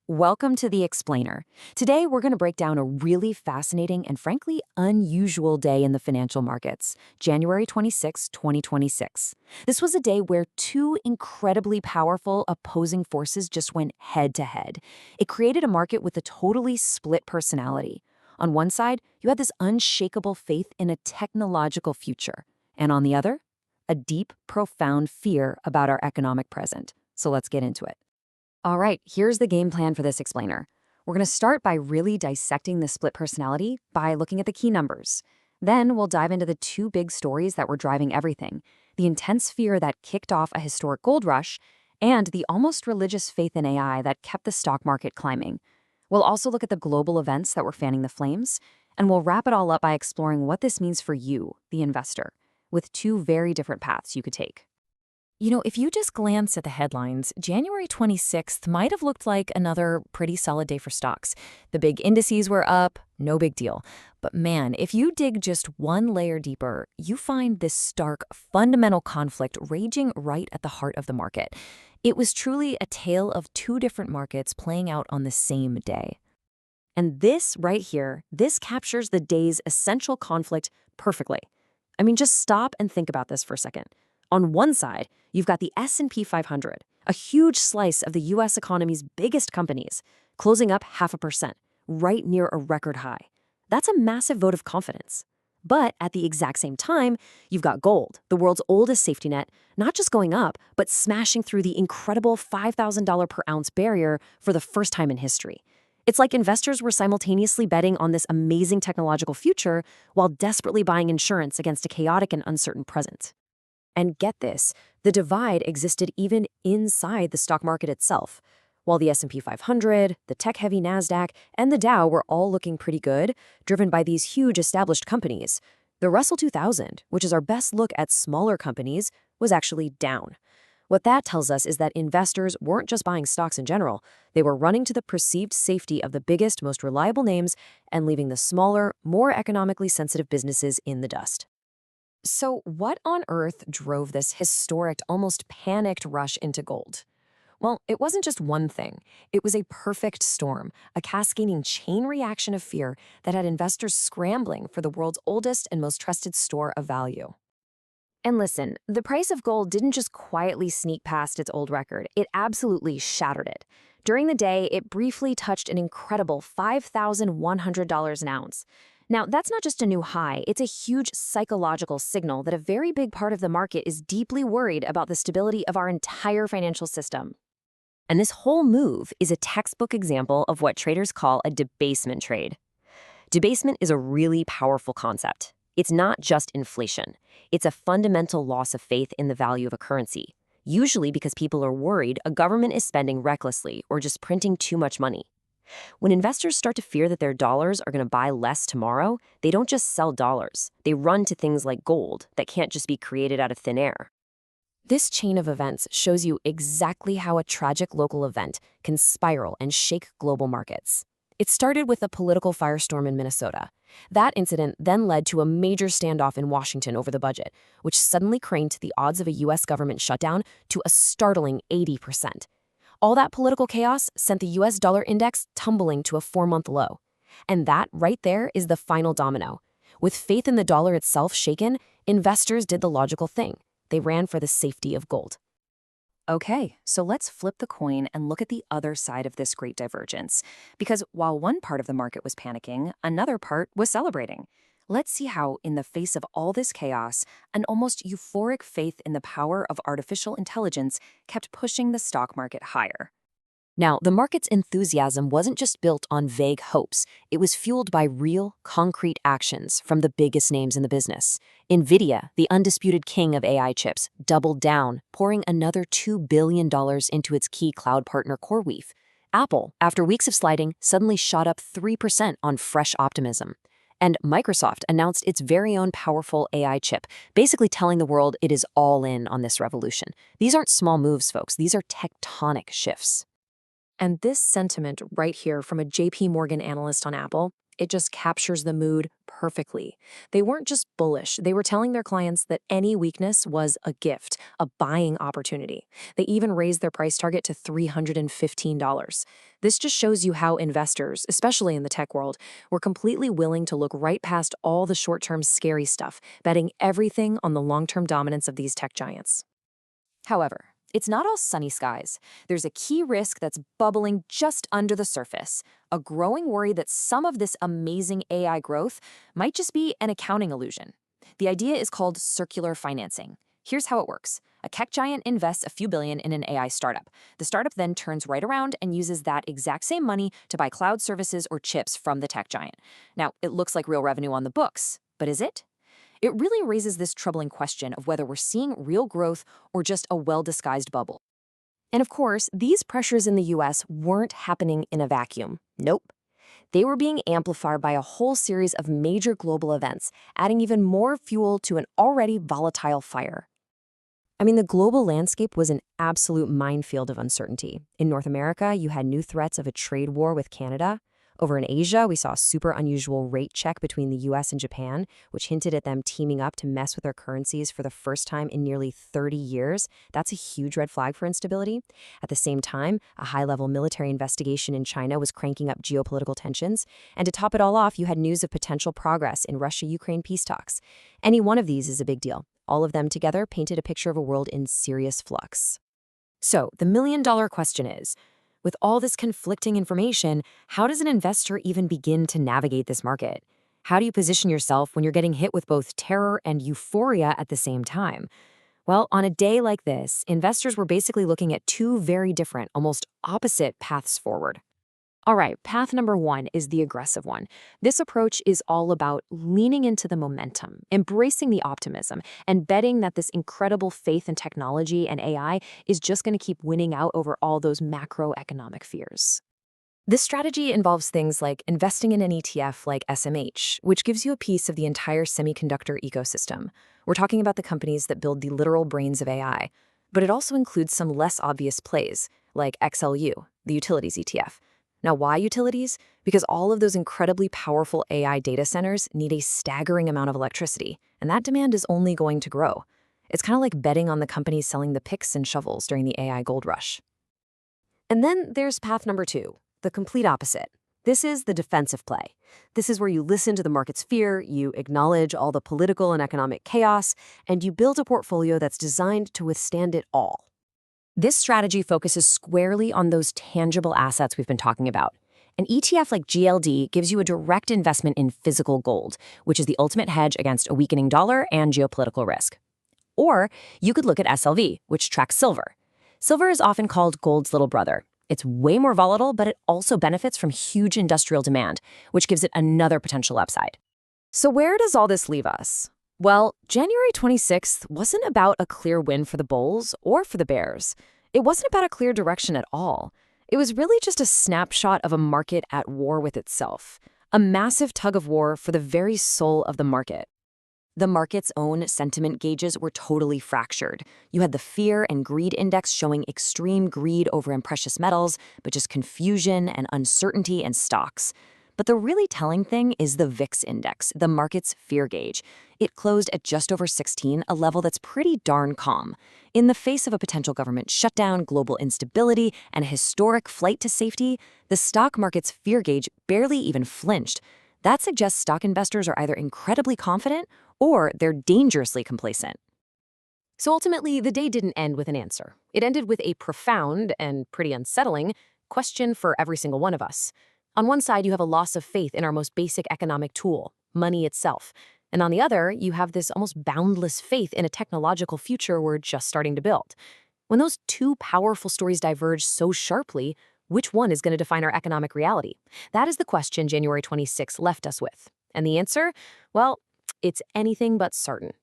Welcome to The Explainer. Today, we're going to break down a really fascinating and frankly unusual day in the financial markets, January 26, 2026. This was a day where two incredibly powerful opposing forces just went head to head. It created a market with a totally split personality. On one side, you had this unshakable faith in a technological future, and on the other, a deep, profound fear about our economic present. So let's get into it. All right, here's the game plan for this explainer. We're going to start by really dissecting the split personality by looking at the key numbers. Then we'll dive into the two big stories that were driving everything, the intense fear that kicked off a historic gold rush and the almost religious faith in AI that kept the stock market climbing. We'll also look at the global events that were fanning the flames, and we'll wrap it all up by exploring what this means for you, the investor, with two very different paths you could take. If you just glance at the headlines, January 26th might have looked like another pretty solid day for stocks. The big indices were up, no big deal. But man, if you dig just one layer deeper, you find this stark, fundamental conflict raging right at the heart of the market. It was truly a tale of two different markets playing out on the same day. And this right here, this captures the day's essential conflict perfectly. Just stop and think about this for a second. On one side, you've got the S&P 500, a huge slice of the U.S. economy's biggest companies, closing up 0.5%, right near a record high. That's a massive vote of confidence. But at the exact same time, you've got gold, the world's oldest safety net, not just going up, but smashing through the incredible $5,000 per ounce barrier for the first time in history. It's like investors were simultaneously betting on this amazing technological future while desperately buying insurance against a chaotic and uncertain present. And get this, the divide existed even inside the stock market itself. While the S&P 500, the tech-heavy NASDAQ, and the Dow were all looking pretty good, driven by these huge established companies, the Russell 2000, which is our best look at smaller companies, was actually down. What that tells us is that investors weren't just buying stocks in general. They were running to the perceived safety of the biggest, most reliable names and leaving the smaller, more economically sensitive businesses in the dust. So what on earth drove this historic, almost panicked rush into gold? Well, it wasn't just one thing. It was a perfect storm, a cascading chain reaction of fear that had investors scrambling for the world's oldest and most trusted store of value. And listen, the price of gold didn't just quietly sneak past its old record, it absolutely shattered it. During the day, it briefly touched an incredible $5,100 an ounce. Now, that's not just a new high, it's a huge psychological signal that a very big part of the market is deeply worried about the stability of our entire financial system. And this whole move is a textbook example of what traders call a debasement trade. Debasement is a really powerful concept. It's not just inflation. It's a fundamental loss of faith in the value of a currency, usually because people are worried a government is spending recklessly or just printing too much money. When investors start to fear that their dollars are going to buy less tomorrow, they don't just sell dollars. They run to things like gold that can't just be created out of thin air. This chain of events shows you exactly how a tragic local event can spiral and shake global markets. It started with a political firestorm in Minnesota. That incident then led to a major standoff in Washington over the budget, which suddenly cranked the odds of a U.S. government shutdown to a startling 80%. All that political chaos sent the U.S. dollar index tumbling to a 4-month low. And that right there is the final domino. With faith in the dollar itself shaken, investors did the logical thing. They ran for the safety of gold. Okay, so let's flip the coin and look at the other side of this great divergence. Because while one part of the market was panicking, another part was celebrating. Let's see how, in the face of all this chaos, an almost euphoric faith in the power of artificial intelligence kept pushing the stock market higher. Now, the market's enthusiasm wasn't just built on vague hopes. It was fueled by real, concrete actions from the biggest names in the business. NVIDIA, the undisputed king of AI chips, doubled down, pouring another $2 billion into its key cloud partner CoreWeave. Apple, after weeks of sliding, suddenly shot up 3% on fresh optimism. And Microsoft announced its very own powerful AI chip, basically telling the world it is all in on this revolution. These aren't small moves, folks. These are tectonic shifts. And this sentiment right here from a JP Morgan analyst on Apple, It just captures the mood perfectly. They weren't just bullish, they were telling their clients that any weakness was a gift, a buying opportunity. They even raised their price target to $315. This just shows you how investors, especially in the tech world, were completely willing to look right past all the short term scary stuff, betting everything on the long term dominance of these tech giants. However, it's not all sunny skies. There's a key risk that's bubbling just under the surface, a growing worry that some of this amazing AI growth might just be an accounting illusion. The idea is called circular financing. Here's how it works. A tech giant invests a few billion in an AI startup. The startup then turns right around and uses that exact same money to buy cloud services or chips from the tech giant. Now, it looks like real revenue on the books, but is it? It really raises this troubling question of whether we're seeing real growth or just a well-disguised bubble. And of course, these pressures in the US weren't happening in a vacuum. Nope. They were being amplified by a whole series of major global events, adding even more fuel to an already volatile fire. I mean, the global landscape was an absolute minefield of uncertainty. In North America, you had new threats of a trade war with Canada. Over in Asia, we saw a super unusual rate check between the US and Japan, which hinted at them teaming up to mess with their currencies for the first time in nearly 30 years. That's a huge red flag for instability. At the same time, a high-level military investigation in China was cranking up geopolitical tensions. And to top it all off, you had news of potential progress in Russia-Ukraine peace talks. Any one of these is a big deal. All of them together painted a picture of a world in serious flux. So, the million-dollar question is, with all this conflicting information, how does an investor even begin to navigate this market? How do you position yourself when you're getting hit with both terror and euphoria at the same time? Well, on a day like this, investors were basically looking at two very different, almost opposite paths forward. All right, path number one is the aggressive one. This approach is all about leaning into the momentum, embracing the optimism, and betting that this incredible faith in technology and AI is just going to keep winning out over all those macroeconomic fears. This strategy involves things like investing in an ETF like SMH, which gives you a piece of the entire semiconductor ecosystem. We're talking about the companies that build the literal brains of AI, but it also includes some less obvious plays, like XLU, the utilities ETF. Now, why utilities? Because all of those incredibly powerful AI data centers need a staggering amount of electricity, and that demand is only going to grow. It's kind of like betting on the companies selling the picks and shovels during the AI gold rush. And then there's path number two, the complete opposite. This is the defensive play. This is where you listen to the market's fear, you acknowledge all the political and economic chaos, and you build a portfolio that's designed to withstand it all. This strategy focuses squarely on those tangible assets we've been talking about. An ETF like GLD gives you a direct investment in physical gold, which is the ultimate hedge against a weakening dollar and geopolitical risk. Or you could look at SLV, which tracks silver. Silver is often called gold's little brother. It's way more volatile, but it also benefits from huge industrial demand, which gives it another potential upside. So where does all this leave us? Well, January 26th wasn't about a clear win for the bulls or for the bears. It wasn't about a clear direction at all. It was really just a snapshot of a market at war with itself, a massive tug of war for the very soul of the market. The market's own sentiment gauges were totally fractured. You had the fear and greed index showing extreme greed over in precious metals, but just confusion and uncertainty in stocks. But the really telling thing is the VIX index, the market's fear gauge. It closed at just over 16, a level that's pretty darn calm. In the face of a potential government shutdown, global instability, and a historic flight to safety, the stock market's fear gauge barely even flinched. That suggests stock investors are either incredibly confident or they're dangerously complacent. So ultimately, the day didn't end with an answer. It ended with a profound and pretty unsettling question for every single one of us. On one side, you have a loss of faith in our most basic economic tool, money itself. And on the other, you have this almost boundless faith in a technological future we're just starting to build. When those two powerful stories diverge so sharply, which one is going to define our economic reality? That is the question January 26 left us with. And the answer? Well, it's anything but certain.